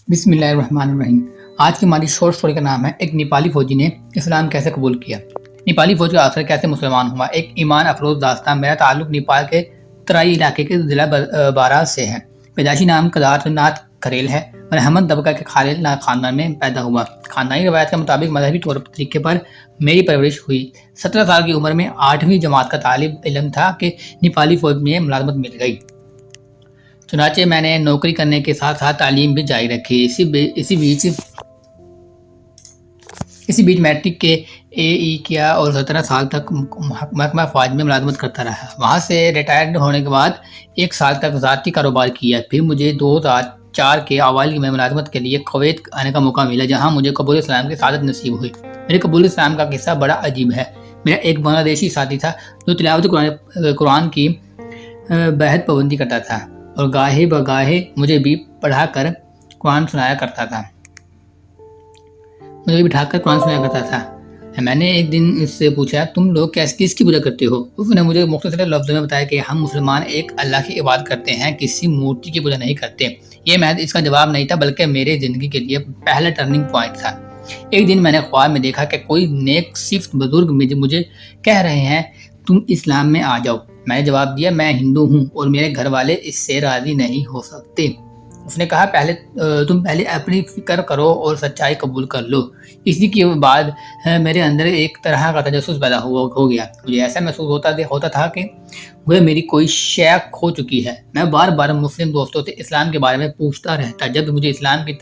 بسم اللہ الرحمن الرحیم۔ آج کی ہماری شارٹ سٹوری کا نام ہے ایک نیپالی فوجی نے اسلام کیسے قبول کیا۔ نیپالی فوج کا آخر کیسے مسلمان ہوا۔ ایک ایمان افروز داستان۔ میرا تعلق نیپال کے ترائی علاقے کے ضلع بارات سے ہے۔ پیدائشی نام کیدار ناتھ کھریل ہے۔ برہمن طبقہ کے کھریل خاندان میں پیدا ہوا۔ خاندانی روایت کے مطابق مذہبی طریقے پر میری پرورش ہوئی۔ 17 سال کی عمر میں 8ویں جماعت کا طالب علم تھا کہ نیپالی فوج میں ملازمت مل گئی۔ چنانچہ میں نے نوکری کرنے کے ساتھ ساتھ تعلیم بھی جاری رکھی۔ اسی بیچ میٹرک کے اے کیا اور 17 سال تک محکمہ فوج میں ملازمت کرتا رہا۔ وہاں سے ریٹائرڈ ہونے کے بعد 1 سال تک ذاتی کاروبار کیا۔ پھر مجھے 2004 کے اوائل میں ملازمت کے لیے کویت آنے کا موقع ملا، جہاں مجھے قبول اسلام کی سعادت نصیب ہوئی۔ میرے قبول اسلام کا قصہ بڑا عجیب ہے۔ میرا ایک بنگلہ دیشی ساتھی تھا جو تلاوت قرآن کی بہت پابندی کرتا تھا اور گاہے بگاہے مجھے بھی پڑھا کر قرآن سنایا کرتا تھا۔ میں نے ایک دن اس سے پوچھا، تم لوگ کس کی پوجا کرتے ہو؟ اس نے مجھے مختصر لفظوں میں بتایا کہ ہم مسلمان ایک اللہ کی عبادت کرتے ہیں، کسی مورتی کی پوجا نہیں کرتے۔ یہ محض اس کا جواب نہیں تھا، بلکہ میرے زندگی کے لیے پہلا ٹرننگ پوائنٹ تھا۔ ایک دن میں نے خواب میں دیکھا کہ کوئی نیک صفت بزرگ مجھے کہہ رہے ہیں، تم اسلام میں آ جاؤ۔ میں نے جواب دیا، میں ہندو ہوں اور میرے گھر والے اس سے راضی نہیں ہو سکتے۔ اس نے کہا، تم پہلے اپنی فکر کرو اور سچائی قبول کر لو۔ اسی کے بعد میرے اندر ایک طرح کا تجسس پیدا ہو گیا۔ مجھے ایسا محسوس ہوتا تھا کہ وہ میری کوئی شے کھو چکی ہے۔ میں بار بار مسلم دوستوں سے اسلام کے بارے میں پوچھتا رہتا۔ جب مجھے اسلام کی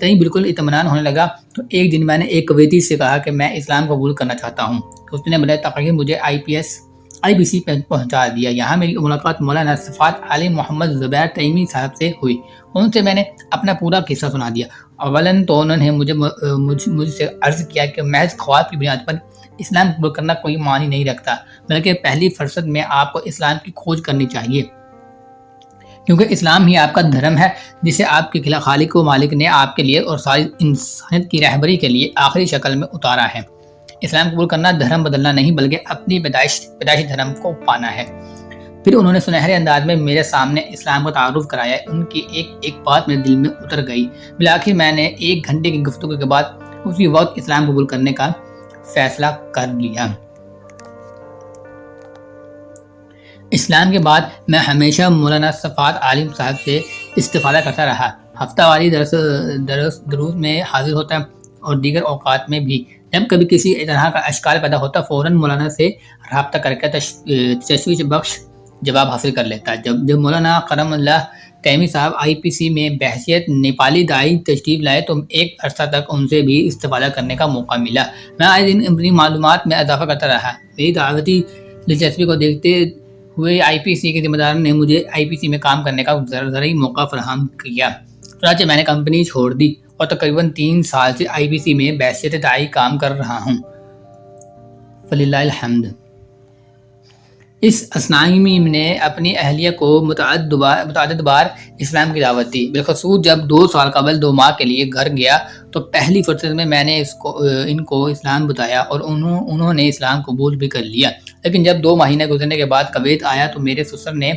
تئیں بالکل اطمینان ہونے لگا تو ایک دن میں نے ایک کویتی سے کہا کہ میں اسلام قبول کرنا چاہتا ہوں۔ اس نے بڑے تقریب مجھے آئی پی سی پہنچا دیا۔ یہاں میری ملاقات مولانا صفات علی محمد زبیر تیمی صاحب سے ہوئی۔ ان سے میں نے اپنا پورا قصہ سنا دیا۔ اولاً تو انہوں نے مجھ سے عرض کیا کہ محض خواب کی بنیاد پر اسلام قبول کرنا کوئی معنی نہیں رکھتا، بلکہ پہلی فرصت میں آپ کو اسلام کی کھوج کرنی چاہیے، کیونکہ اسلام ہی آپ کا دھرم ہے جسے آپ کے خالق و مالک نے آپ کے لیے اور ساری انسانیت کی رہبری کے لیے آخری شکل میں اتارا ہے۔ اسلام قبول کرنا دھرم بدلنا نہیں، بلکہ اپنی پیدائشی دھرم کو پانا ہے۔ پھر انہوں نے سنہرے انداز میں میرے سامنے اسلام کا تعارف کرایا۔ ان کی ایک بات میرے دل میں اتر گئی۔ بالآخر میں نے 1 گھنٹے کی گفتگو کے بعد اسی وقت اسلام قبول کرنے کا فیصلہ کر لیا۔ اسلام کے بعد میں ہمیشہ مولانا صفات عالم صاحب سے استفادہ کرتا رہا۔ ہفتہ واری دروس میں حاضر ہوتا اور دیگر اوقات میں بھی۔ جب کبھی کسی طرح کا اشکال پیدا ہوتا فوراً مولانا سے رابطہ کر کے تشویش بخش جواب حاصل کر لیتا۔ جب مولانا کرم اللہ تیمی صاحب آئی پی سی میں بحیثیت نیپالی داعی تشریف لائے تو ایک عرصہ تک ان سے بھی استفادہ کرنے کا موقع ملا۔ میں آئے دن اپنی معلومات میں اضافہ کرتا رہا۔ میری دعوتی دلچسپی کو دیکھتے ہوئے آئی پی سی کے ذمہ داروں نے مجھے آئی پی سی میں کام کرنے کا ذرعی موقع فراہم کیا۔ چنانچہ میں نے کمپنی چھوڑ دی اور تقریباً 3 سال سے آئی پی سی میں بحیثیت داعی کام کر رہا ہوں۔ فللہ الحمد۔ اس اسنائی میں نے اپنی اہلیہ کو متعدد بار اسلام کی دعوت دی، بالخصوص جب 2 سال قبل 2 ماہ کے لیے گھر گیا تو پہلی فرصت میں نے ان کو اسلام بتایا اور انہوں نے اسلام قبول بھی کر لیا۔ لیکن جب 2 مہینے گزرنے کے بعد کویت آیا تو میرے سسر نے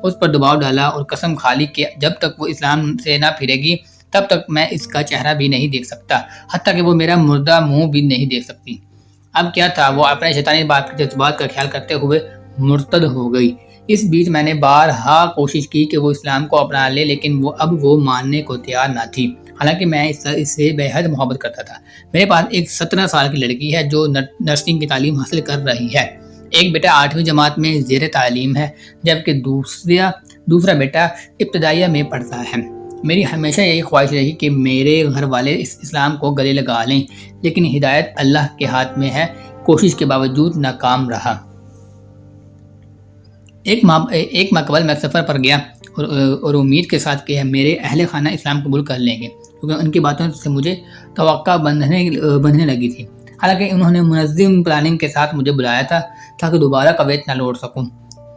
اس پر دباؤ ڈالا اور قسم کھا لی کہ جب تک وہ اسلام سے نہ پھرے گی تب تک میں اس کا چہرہ بھی نہیں دیکھ سکتا، حتیٰ کہ وہ میرا مردہ منہ بھی نہیں دیکھ سکتی۔ اب کیا تھا، وہ اپنے شیطانی جذبات کا خیال کرتے ہوئے مرتد ہو گئی۔ اس بیچ میں نے بارہا کوشش کی کہ وہ اسلام کو اپنا لے، لیکن اب وہ ماننے کو تیار نہ تھی، حالانکہ میں اس سے بے حد محبت کرتا تھا۔ میرے پاس ایک 17 سال کی لڑکی ہے جو نرسنگ کی تعلیم حاصل کر رہی ہے۔ ایک بیٹا 8ویں جماعت میں زیر تعلیم ہے، جبکہ دوسرا بیٹا ابتدائیہ میں پڑھتا ہے۔ میری ہمیشہ یہی خواہش رہی کہ میرے گھر والے اس اسلام کو گلے لگا لیں، لیکن ہدایت اللہ کے ہاتھ میں ہے۔ کوشش کے باوجود ناکام رہا۔ ایک ماہ قبل میں سفر پر گیا اور امید کے ساتھ کہ میرے اہل خانہ اسلام قبول کر لیں گے، کیونکہ ان کی باتوں سے مجھے توقع بندھنے لگی تھی۔ حالانکہ انہوں نے منظم پلاننگ کے ساتھ مجھے بلایا تھا تاکہ دوبارہ کویت نہ لوٹ سکوں۔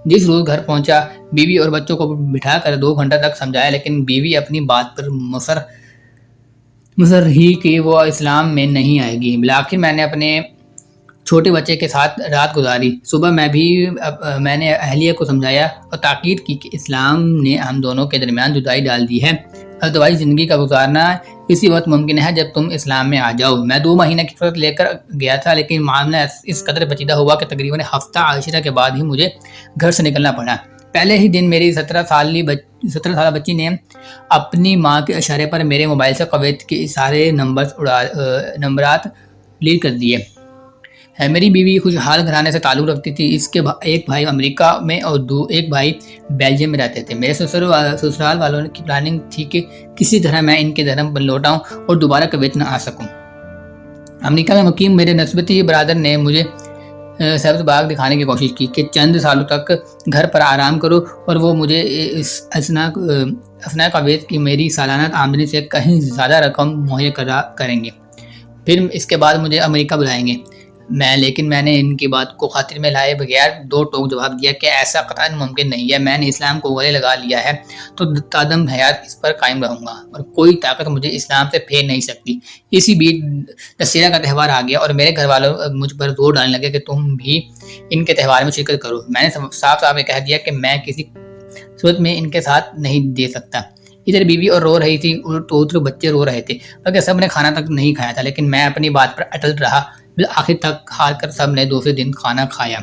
جس روز گھر پہنچا، بیوی اور بچوں کو بٹھا کر 2 گھنٹہ تک سمجھایا، لیکن بیوی اپنی بات پر مصر رہی کہ وہ اسلام میں نہیں آئے گی۔ بالآخر میں نے اپنے چھوٹے بچے کے ساتھ رات گزاری۔ صبح میں نے اہلیہ کو سمجھایا اور تاکید کی کہ اسلام نے ہم دونوں کے درمیان جدائی ڈال دی ہے۔ ازدواجی زندگی کا گزارنا اسی وقت ممکن ہے جب تم اسلام میں آ جاؤ۔ میں 2 مہینے کی فرصت لے کر گیا تھا، لیکن معاملہ اس قدر پیچیدہ ہوا کہ تقریباً ہفتہ عاشرہ کے بعد ہی مجھے گھر سے نکلنا پڑا۔ پہلے ہی دن میری 17 سالہ بچی نے اپنی ماں کے اشارے پر میرے موبائل سے کویت کے سارے نمبرات ڈیلیٹ کر دیے۔ میری بیوی خوشحال گھرانے سے تعلق رکھتی تھی۔ اس کے ایک بھائی امریکہ میں اور ایک بھائی بیلجیم میں رہتے تھے۔ میرے سسرال والوں کی پلاننگ تھی کہ کسی طرح میں ان کے دھرم پر لوٹ آؤں اور دوبارہ کویت نہ آ سکوں۔ امریکہ میں مقیم میرے نسبتی برادر نے مجھے سبز باغ دکھانے کی کوشش کی کہ چند سالوں تک گھر پر آرام کرو اور وہ مجھے اثناء کویت کی میری سالانہ آمدنی سے کہیں زیادہ رقم مہیا کریں گے، پھر اس کے بعد مجھے امریکہ بلائیں گے۔ لیکن میں نے ان کی بات کو خاطر میں لائے بغیر دو ٹوک جواب دیا کہ ایسا قطعاً ممکن نہیں ہے۔ میں نے اسلام کو گلے لگا لیا ہے تو تادم حیات اس پر قائم رہوں گا اور کوئی طاقت مجھے اسلام سے پھیر نہیں سکتی۔ اسی بیچ دسہرہ کا تہوار آ گیا اور میرے گھر والوں مجھ پر زور ڈالنے لگے کہ تم بھی ان کے تہوار میں شرکت کرو۔ میں نے صاف کہہ دیا کہ میں کسی صورت میں ان کے ساتھ نہیں دے سکتا۔ ادھر بیوی اور رو رہی تھی تو ادھر بچے رو رہے تھے، بلکہ سب نے کھانا تک نہیں کھایا تھا، لیکن میں اپنی بات پر اٹل رہا۔ بالآخر تک ہار کر سب نے دوسرے دن کھانا کھایا۔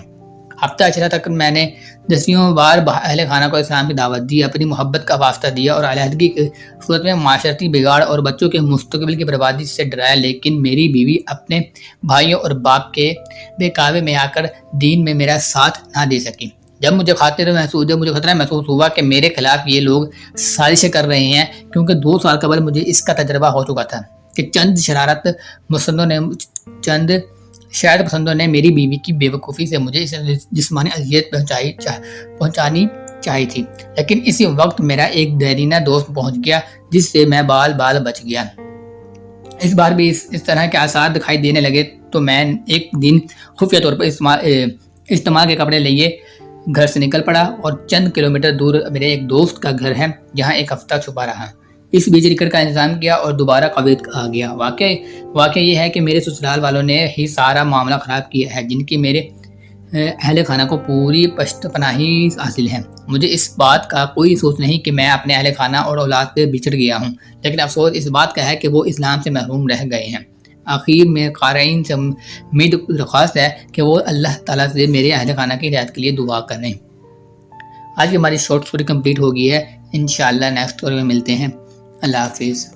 ہفتہ عشرہ تک میں نے دسیوں بار اہل خانہ کو اسلام کی دعوت دی، اپنی محبت کا واسطہ دیا اور علیحدگی کی صورت میں معاشرتی بگاڑ اور بچوں کے مستقبل کی بربادی سے ڈرایا، لیکن میری بیوی اپنے بھائیوں اور باپ کے بہکاوے میں آ کر دین میں میرا ساتھ نہ دے سکی۔ جب مجھے خطرہ محسوس ہوا کہ میرے خلاف یہ لوگ سازشیں کر رہے ہیں، کیونکہ 2 سال قبل مجھے اس کا تجربہ ہو چکا تھا کہ چند شرارت پسندوں نے میری بیوی کی بے وقوفی سے مجھے جسمانی اذیت پہنچانی چاہی تھی، لیکن اسی وقت میرا ایک دیرینہ دوست پہنچ گیا جس سے میں بال بچ گیا۔ اس بار بھی اس طرح کے آثار دکھائی دینے لگے تو میں ایک دن خفیہ طور پر اجتماع کے کپڑے لیے گھر سے نکل پڑا اور چند کلومیٹر دور میرے ایک دوست کا گھر ہے جہاں ایک ہفتہ چھپا رہا۔ اس بیچ ٹکٹ کا انتظام کیا اور دوبارہ کویت آ گیا۔ واقعہ یہ ہے کہ میرے سسرال والوں نے ہی سارا معاملہ خراب کیا ہے، جن کی میرے اہل خانہ کو پوری پشت پناہی حاصل ہے۔ مجھے اس بات کا کوئی افسوس نہیں کہ میں اپنے اہل خانہ اور اولاد سے بچھڑ گیا ہوں، لیکن افسوس اس بات کا ہے کہ وہ اسلام سے محروم رہ گئے ہیں۔ آخر میں قارئین سے امید درخواست ہے کہ وہ اللہ تعالیٰ سے میرے اہل خانہ کی ہدایت کے لیے دعا کریں۔ آج کی ہماری شارٹ اسٹوری کمپلیٹ ہو گئی ہے۔ انشاءاللہ نیکسٹ اسٹوری میں ملتے ہیں۔ اللہ حافظ۔